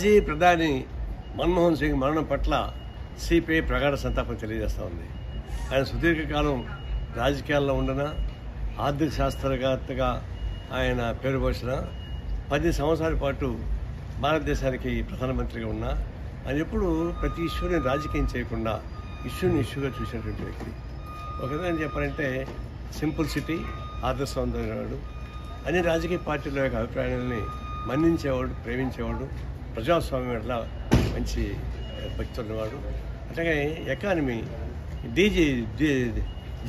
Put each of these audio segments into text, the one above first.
మాజీ ప్రధాని మన్మోహన్ సింగ్ మరణం పట్ల సిపిఐ ప్రగాఢ సంతాపం తెలియజేస్తూ ఉంది. ఆయన సుదీర్ఘకాలం రాజకీయాల్లో ఉండన, ఆర్థిక శాస్త్రవేత్తగా ఆయన పేరు పోసిన 10 సంవత్సరాల పాటు భారతదేశానికి ప్రధానమంత్రిగా ఉన్నా ఆయన ఎప్పుడు ప్రతి ఇష్యూని రాజకీయం చేయకుండా ఇష్యూగా చూసినటువంటి వ్యక్తి. ఒక విధంగా చెప్పాలంటే సింపుల్సిటీ, ఆదర్శవంతమైనవాడు, అన్ని రాజకీయ పార్టీల యొక్క అభిప్రాయాలని మన్నించేవాడు, ప్రేమించేవాడు, ప్రజాస్వామ్యం పట్ల మంచి భక్తి ఉన్నవాడు. అట్లాగే ఎకానమీ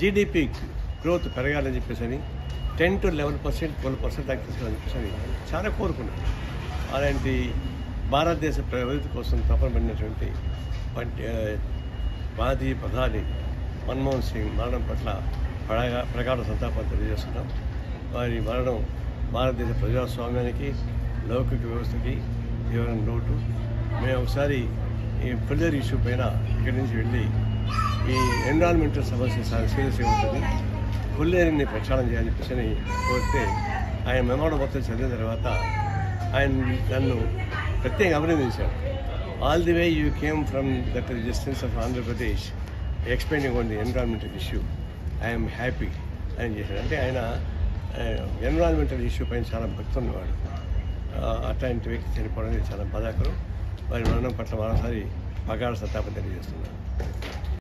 జీడిపి గ్రోత్ పెరగాలని చెప్పేసి 10 to 11%, 12% దాకా తీసుకోవాలని చెప్పేసి చాలా కోరుకున్నాడు. అలాంటి భారతదేశ అభివృద్ధి కోసం తపన పడినటువంటి మాజీ ప్రధాని మన్మోహన్ సింగ్ మరణం పట్ల ప్రగాఢ సంతాపాన్ని తెలియజేస్తున్నాం. వారి మరణం భారతదేశ ప్రజాస్వామ్యానికి, లౌకిక వ్యవస్థకి తీవ్రమైన లోటు. మేము ఒకసారి ఈ కొల్లేరు ఇష్యూ పైన ఇక్కడి నుంచి వెళ్ళి ఈ ఎన్విరాన్మెంటల్ సమస్య సీరియస్గా ఉంటుంది, కొల్లేరుని ప్రక్షాళన చేయాలని చెప్పేసి కోరితే ఆయన మెమోరం మొత్తం చదివిన తర్వాత ఆయన నన్ను ప్రత్యేకంగా అభినందించాడు. All the way you came from that resistance of Andhra Pradesh explaining on the environmental issue, I'm happy అని చేశాడు. అంటే ఆయన ఎన్విరాన్మెంటల్ ఇష్యూ పైన చాలా భక్తి ఉన్నవాడు. అట్లాంటి వ్యక్తి చనిపోవడం చాలా బాధాకరం. వారి మరణం పట్ల మరోసారి ప్రగాఢ సంతాపం తెలియజేస్తున్నాను.